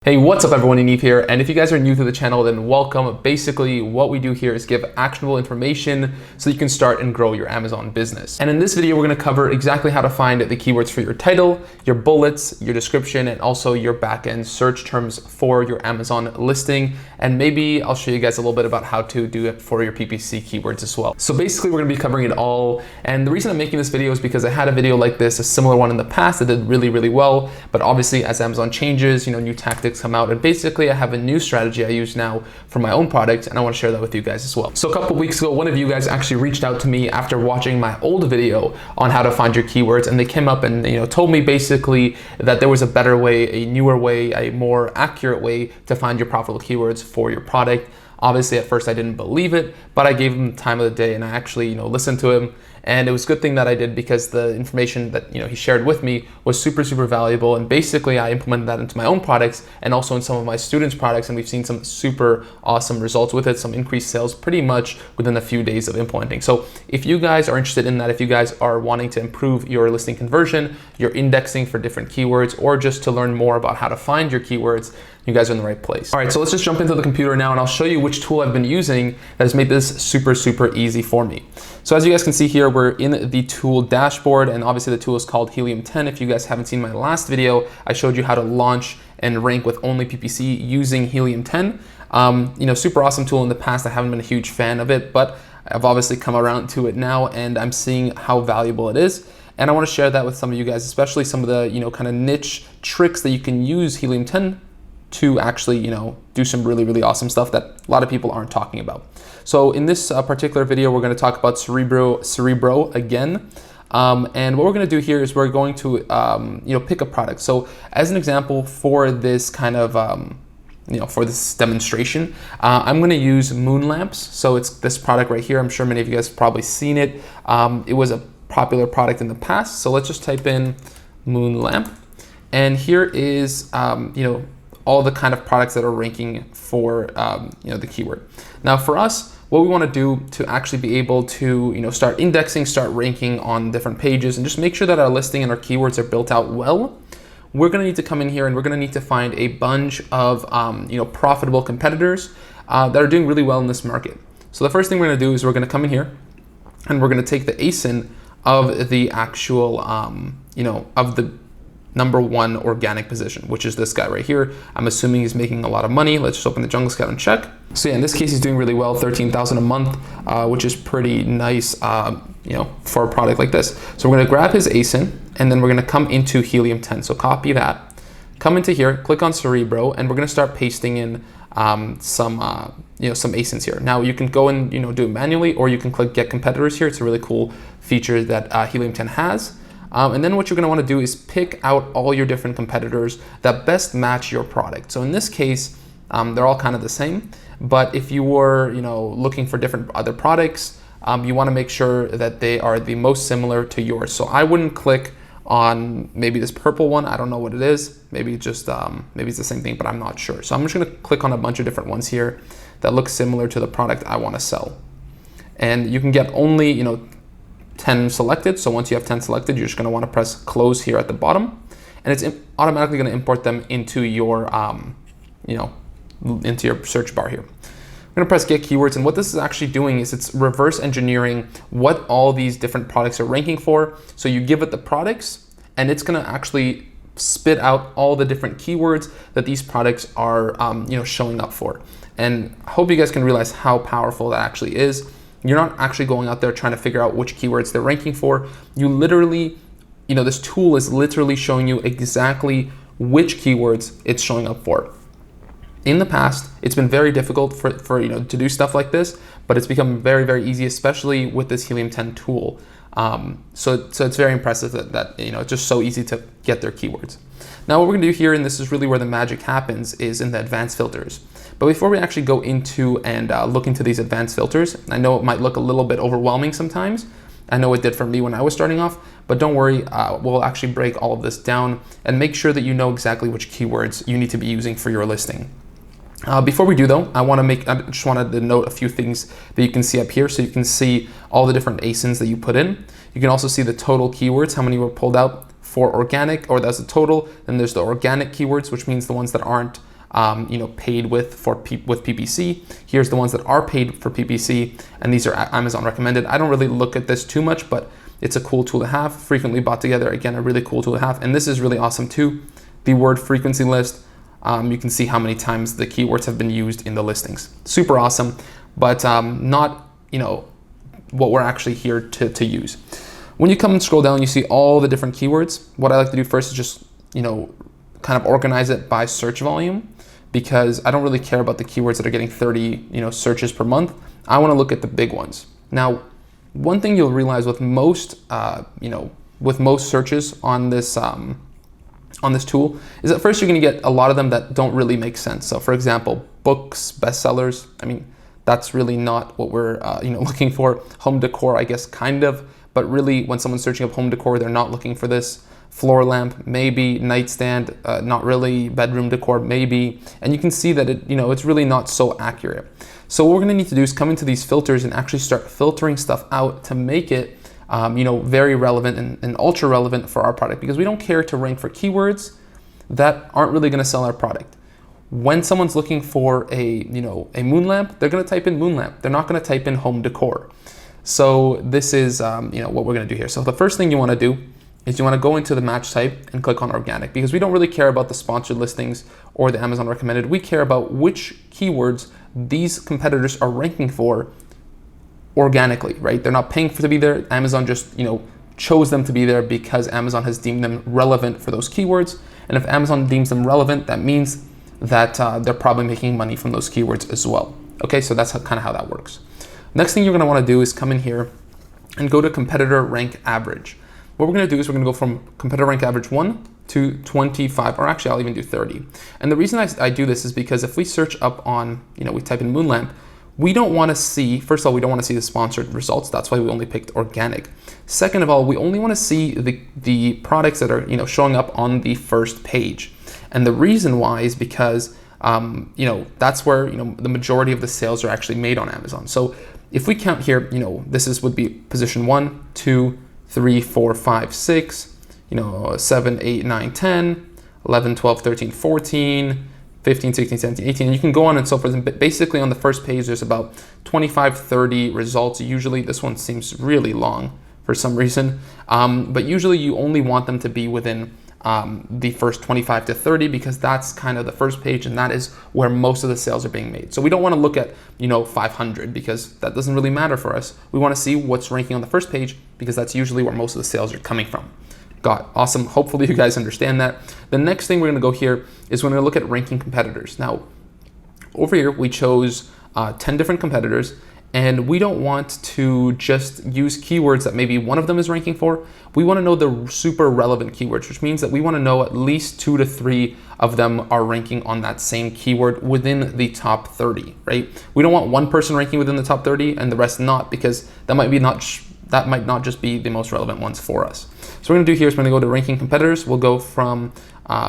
Hey, what's up everyone, Yaniv here, and if you guys are new to the channel, then welcome. Basically, what we do here is give actionable information so you can start and grow your Amazon business. And in this video, we're gonna cover exactly how to find the keywords for your title, your bullets, your description, and also your backend search terms for your Amazon listing. And maybe I'll show you guys a little bit about how to do it for your PPC keywords as well. So basically, we're gonna be covering it all. And the reason I'm making this video is because I had a video like this, a similar one in the past that did really well. But obviously, as Amazon changes, new tactics come out, and basically I have a new strategy I use now for my own product, and I want to share that with you guys as well. So a couple weeks ago, one of you guys actually reached out to me after watching my old video on how to find your keywords, and they came up and told me basically that there was a better way, a newer way, a more accurate way to find your profitable keywords for your product. Obviously, at first I didn't believe it, but I gave him the time of the day, and I actually listened to him. And it was a good thing that I did, because the information that he shared with me was super valuable. And basically I implemented that into my own products and also in some of my students' products, and we've seen some super awesome results with it, some increased sales pretty much within a few days of implementing. So if you guys are interested in that, if you guys are wanting to improve your listing conversion, your indexing for different keywords, or just to learn more about how to find your keywords, you guys are in the right place. All right, so let's just jump into the computer now, and I'll show you which tool I've been using that has made this super easy for me. So as you guys can see here, we're in the tool dashboard, and obviously the tool is called Helium 10. If you guys haven't seen my last video, I showed you how to launch and rank with only PPC using Helium 10. Super awesome tool. In the past, I haven't been a huge fan of it, but I've obviously come around to it now, and I'm seeing how valuable it is. And I want to share that with some of you guys, especially some of the kind of niche tricks that you can use Helium 10 to actually do some really awesome stuff that a lot of people aren't talking about. So in this particular video, we're going to talk about Cerebro again. And what we're going to do here is we're going to pick a product. So as an example for this kind of for this demonstration, I'm going to use moon lamps. So it's this product right here. I'm sure many of you guys have probably seen it. It was a popular product in the past. So let's just type in moon lamp, and here is all the kind of products that are ranking for the keyword. Now for us, what we want to do to actually be able to start indexing, start ranking on different pages, and just make sure that our listing and our keywords are built out well, we're going to need to come in here and we're going to need to find a bunch of profitable competitors that are doing really well in this market. So the first thing we're going to do is we're going to come in here and we're going to take the ASIN of the actual of the #1 organic position, which is this guy right here. I'm assuming he's making a lot of money. Let's just open the Jungle Scout and check. So yeah, in this case, he's doing really well, 13,000 a month, which is pretty nice, for a product like this. So we're gonna grab his ASIN, and then we're gonna come into Helium 10. So copy that, come into here, click on Cerebro, and we're gonna start pasting in some ASINs here. Now you can go and do it manually, or you can click Get Competitors here. It's a really cool feature that Helium 10 has. And then what you're going to want to do is pick out all your different competitors that best match your product. So in this case, they're all kind of the same. But if you were looking for different other products, you want to make sure that they are the most similar to yours. So I wouldn't click on maybe this purple one. I don't know what it is. Maybe just maybe it's the same thing, but I'm not sure. So I'm just going to click on a bunch of different ones here that look similar to the product I want to sell. And you can get only 10 selected. So once you have 10 selected, you're just going to want to press close here at the bottom, and it's automatically going to import them into your into your search bar here. I'm going to press Get Keywords, and what this is actually doing is it's reverse engineering what all these different products are ranking for. So you give it the products, and it's going to actually spit out all the different keywords that these products are showing up for. And I hope you guys can realize how powerful that actually is. You're not actually going out there trying to figure out which keywords they're ranking for. You literally, this tool is literally showing you exactly which keywords it's showing up for. In the past, it's been very difficult for to do stuff like this, but it's become very easy, especially with this Helium 10 tool. So it's very impressive that it's just so easy to get their keywords. Now what we're gonna do here, and this is really where the magic happens, is in the advanced filters. But before we actually go into and look into these advanced filters, I know it might look a little bit overwhelming sometimes. I know it did for me when I was starting off, but don't worry, we'll actually break all of this down and make sure that you know exactly which keywords you need to be using for your listing. Before we do though, I just wanted to note a few things that you can see up here. So you can see all the different ASINs that you put in. You can also see the total keywords, how many were pulled out for organic, or that's the total. Then there's the organic keywords, which means the ones that aren't paid with PPC. Here's the ones that are paid for PPC, and these are Amazon recommended. I don't really look at this too much, but it's a cool tool to have. Frequently bought together, again, a really cool tool to have. And this is really awesome too. The word frequency list, you can see how many times the keywords have been used in the listings. Super awesome, but not what we're actually here to use. When you come and scroll down, you see all the different keywords. What I like to do first is just kind of organize it by search volume, because I don't really care about the keywords that are getting 30 searches per month. I want to look at the big ones. Now, one thing you'll realize with most searches on this tool is at first you're going to get a lot of them that don't really make sense. So for example, books, bestsellers, that's really not what we're looking for. Home decor, I guess, kind of, but really when someone's searching up home decor, they're not looking for this. Floor lamp, maybe. Nightstand, not really. Bedroom decor, maybe. And you can see that it's really not so accurate. So what we're gonna need to do is come into these filters and actually start filtering stuff out to make it very relevant and ultra relevant for our product, because we don't care to rank for keywords that aren't really gonna sell our product. When someone's looking for a moon lamp, they're gonna type in moon lamp. They're not gonna type in home decor. So this is what we're gonna do here. So the first thing you wanna do is you wanna go into the match type and click on organic, because we don't really care about the sponsored listings or the Amazon recommended. We care about which keywords these competitors are ranking for organically, right? They're not paying to be there. Amazon just, chose them to be there because Amazon has deemed them relevant for those keywords. And if Amazon deems them relevant, that means that they're probably making money from those keywords as well. Okay, so that's kind of how that works. Next thing you're gonna wanna do is come in here and go to competitor rank average. What we're gonna do is we're gonna go from competitor rank average 1 to 25, or actually I'll even do 30. And the reason I do this is because if we search up on, we type in moon lamp, we don't wanna see, first of all, we don't wanna see the sponsored results. That's why we only picked organic. Second of all, we only wanna see the products that are, showing up on the first page. And the reason why is because, that's where, the majority of the sales are actually made on Amazon. So if we count here, this would be position 1, 2, 3, 4, 5, 6, 7, 8, 9, 10, 11, 12, 13, 14, 15, 16, 17, 18, and you can go on and so forth. And basically on the first page, there's about 25, 30 results. Usually this one seems really long for some reason, but usually you only want them to be within the first 25 to 30, because that's kind of the first page, and that is where most of the sales are being made. So we don't want to look at 500, because that doesn't really matter for us. We want to see what's ranking on the first page, because that's usually where most of the sales are coming from. Awesome. Hopefully you guys understand that. The next thing we're going to go here is we're going to look at ranking competitors. Now over here we chose 10 different competitors, and we don't want to just use keywords that maybe one of them is ranking for. We want to know the super relevant keywords, which means that we want to know at least 2 to 3 of them are ranking on that same keyword within the top 30, right? We don't want one person ranking within the top 30 and the rest not, because that might not just be the most relevant ones for us. So what we're gonna do here is we're gonna go to ranking competitors. We'll go from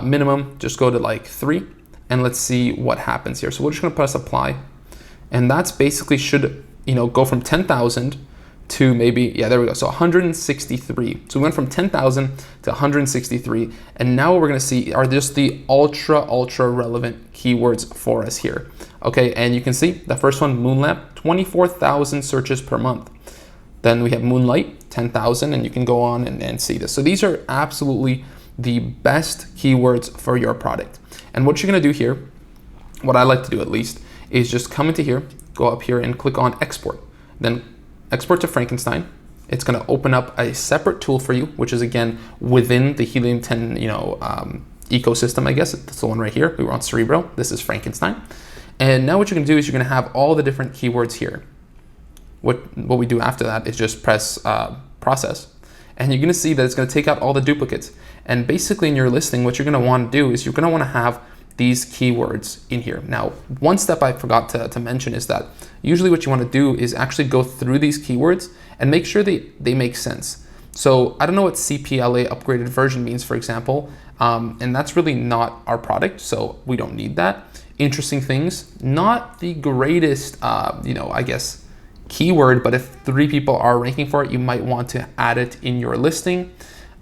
minimum, just go to like 3, and let's see what happens here. So we're just gonna press apply, and that's basically should go from 10,000 to maybe, yeah, there we go. So 163. So we went from 10,000 to 163. And now what we're gonna see are just the ultra relevant keywords for us here. Okay, and you can see the first one, moon lamp, 24,000 searches per month. Then we have moonlight, 10,000, and you can go on and see this. So these are absolutely the best keywords for your product. And what you're gonna do here, what I like to do at least, is just come into here, go up here and click on export. Then export to Frankenstein. It's gonna open up a separate tool for you, which is again within the Helium 10 ecosystem, I guess. That's the one right here. We were on Cerebro. This is Frankenstein. And now what you're gonna do is you're gonna have all the different keywords here. What we do after that is just press process, and you're gonna see that it's gonna take out all the duplicates. And basically in your listing, what you're gonna wanna do is you're gonna wanna have these keywords in here. Now, one step I forgot to mention is that usually what you wanna do is actually go through these keywords and make sure they make sense. So I don't know what CPLA upgraded version means, for example, and that's really not our product, so we don't need that. Interesting things, not the greatest, I guess, keyword, but if 3 people are ranking for it, you might want to add it in your listing,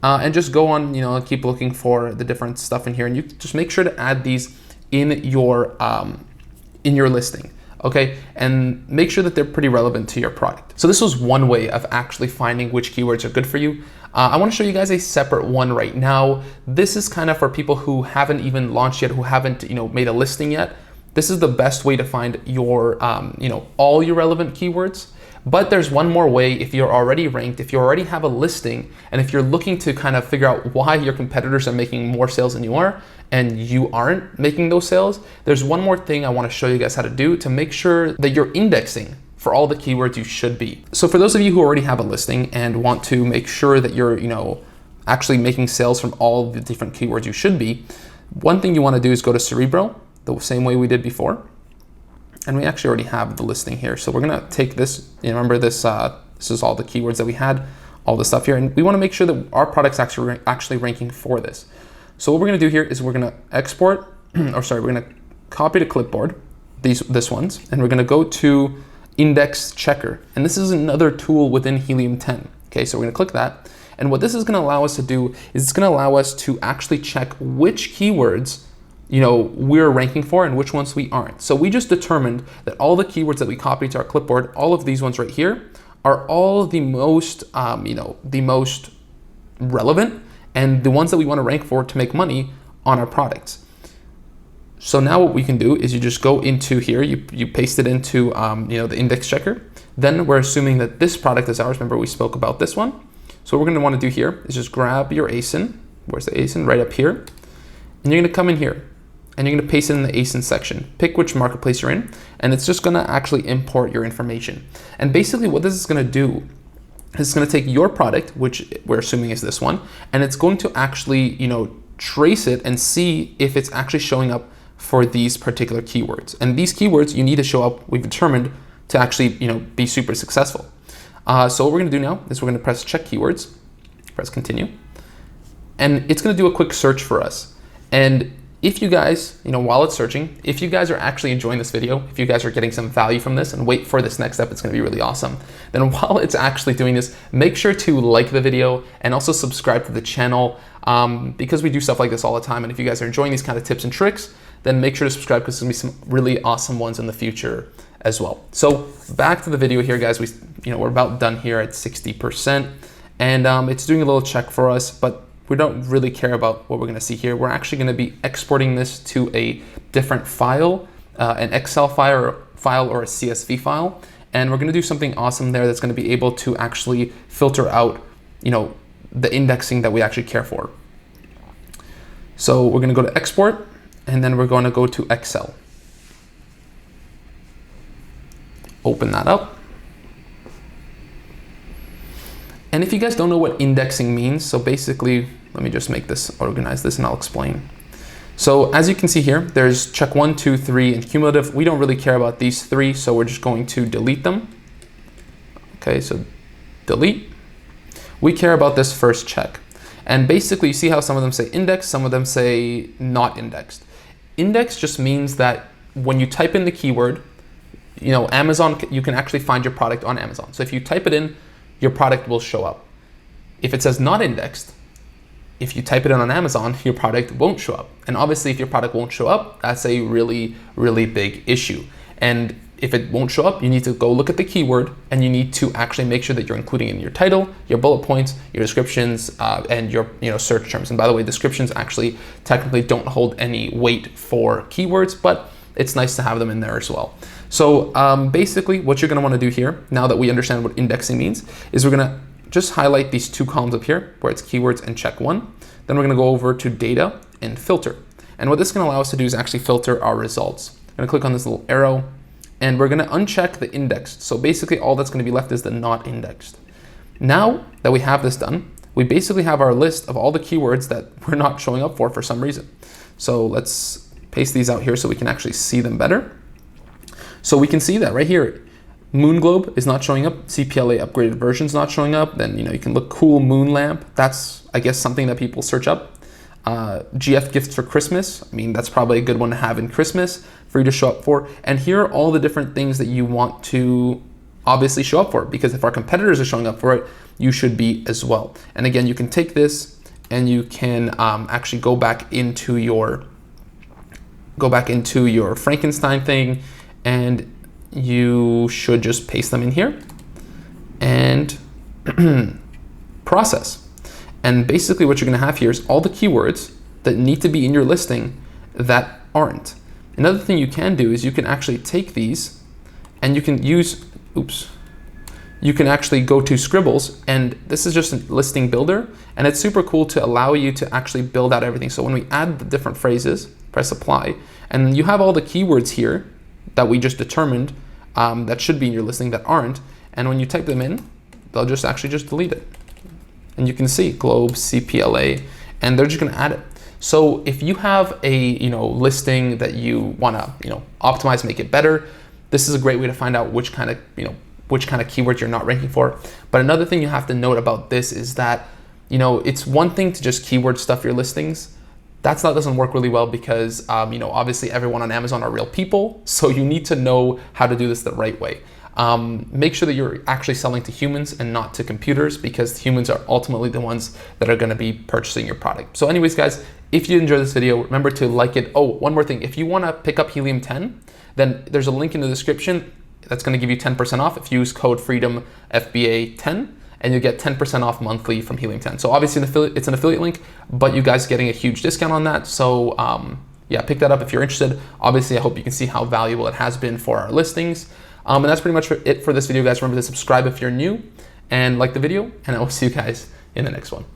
and just go on, keep looking for the different stuff in here, and you just make sure to add these in your listing. Okay, and make sure that they're pretty relevant to your product. So this was one way of actually finding which keywords are good for you. I want to show you guys a separate one right now. This is kind of for people who haven't even launched yet, who haven't made a listing yet. This is the best way to find your all your relevant keywords. But there's one more way if you're already ranked, if you already have a listing, and if you're looking to kind of figure out why your competitors are making more sales than you are, and you aren't making those sales, there's one more thing I want to show you guys how to do to make sure that you're indexing for all the keywords you should be. So for those of you who already have a listing and want to make sure that you're actually making sales from all the different keywords you should be, one thing you want to do is go to Cerebro, the same way we did before. And we actually already have the listing here. So we're gonna take this, remember this, this is all the keywords that we had, all the stuff here. And we wanna make sure that our product's actually ranking for this. So what we're gonna do here is we're gonna export, we're gonna copy to clipboard, this ones, and we're gonna go to Index Checker. And this is another tool within Helium 10. Okay, so we're gonna click that. And what this is gonna allow us to do is it's gonna allow us to actually check which keywords we're ranking for and which ones we aren't. So we just determined that all the keywords that we copied to our clipboard, all of these ones right here, are all the most, the most relevant and the ones that we want to rank for to make money on our products. So now what we can do is you just go into here, you paste it into, the index checker. Then we're assuming that this product is ours. Remember we spoke about this one. So what we're going to want to do here is just grab your ASIN. Where's the ASIN? Right up here. And you're going to come in here. And you're gonna paste it in the ASIN section. Pick which marketplace you're in, and it's just gonna actually import your information. And basically what this is gonna do is it's gonna take your product, which we're assuming is this one, and it's going to actually, trace it and see if it's actually showing up for these particular keywords. And these keywords you need to show up, we've determined, to actually, be super successful. So what we're gonna do now is we're gonna press check keywords, press continue, and it's gonna do a quick search for us. And if you guys, while it's searching, if you guys are actually enjoying this video, if you guys are getting some value from this, and wait for this next step, it's gonna be really awesome. Then while it's actually doing this, make sure to like the video and also subscribe to the channel because we do stuff like this all the time. And if you guys are enjoying these kind of tips and tricks, then make sure to subscribe because there's gonna be some really awesome ones in the future as well. So back to the video here, guys. We're about done here at 60%, and it's doing a little check for us, but we don't really care about what we're gonna see here. We're actually gonna be exporting this to a different file, an Excel file or a CSV file. And we're gonna do something awesome there that's gonna be able to actually filter out, the indexing that we actually care for. So we're gonna go to export, and then we're gonna go to Excel. Open that up. And if you guys don't know what indexing means, so basically, let me just organize this and I'll explain. So as you can see here, there's check 1, 2, 3, and cumulative. We don't really care about these three, so we're just going to delete them. Okay, so delete. We care about this first check. And basically you see how some of them say index, some of them say not indexed. Index just means that when you type in the keyword, Amazon, you can actually find your product on Amazon. So if you type it in, your product will show up. If it says not indexed, if you type it in on Amazon, your product won't show up. And obviously if your product won't show up, that's a really, really big issue. And if it won't show up, you need to go look at the keyword and you need to actually make sure that you're including in your title, your bullet points, your descriptions, and your search terms. And by the way, descriptions actually technically don't hold any weight for keywords, but it's nice to have them in there as well. So basically what you're gonna wanna do here, now that we understand what indexing means, is we're gonna just highlight these two columns up here where it's keywords and check 1. Then we're gonna go over to data and filter. And what this can allow us to do is actually filter our results. I'm gonna click on this little arrow and we're gonna uncheck the indexed. So basically all that's gonna be left is the not indexed. Now that we have this done, we basically have our list of all the keywords that we're not showing up for some reason. So let's paste these out here so we can actually see them better. So we can see that right here, Moon Globe is not showing up, CPLA upgraded version's not showing up, then you can look cool moon lamp. That's, I guess, something that people search up. GF gifts for Christmas, that's probably a good one to have in Christmas for you to show up for. And here are all the different things that you want to obviously show up for, because if our competitors are showing up for it, you should be as well. And again, you can take this and you can actually go back into your go back into your Frankenstein thing, and you should just paste them in here and process. And basically what you're gonna have here is all the keywords that need to be in your listing that aren't. Another thing you can do is you can actually take these and you can use, you can actually go to Scribbles, and this is just a listing builder, and it's super cool to allow you to actually build out everything. So when we add the different phrases, press apply, and you have all the keywords here that we just determined that should be in your listing that aren't, and when you type them in, they'll just actually just delete it. And you can see Globe, CPLA, and they're just gonna add it. So if you have a listing that you wanna optimize, make it better, this is a great way to find out which kind of keywords you're not ranking for. But another thing you have to note about this is that it's one thing to just keyword stuff your listings. That doesn't work really well because obviously everyone on Amazon are real people, so you need to know how to do this the right way. Make sure that you're actually selling to humans and not to computers, because humans are ultimately the ones that are going to be purchasing your product. So anyways, guys, if you enjoyed this video, remember to like it. Oh, one more thing. If you want to pick up Helium 10, then there's a link in the description that's going to give you 10% off if you use code FREEDOM FBA 10, and you get 10% off monthly from Helium 10. So obviously it's an affiliate link, but you guys are getting a huge discount on that. So yeah, pick that up if you're interested. Obviously, I hope you can see how valuable it has been for our listings. And that's pretty much it for this video, guys. Remember to subscribe if you're new and like the video, and I will see you guys in the next one.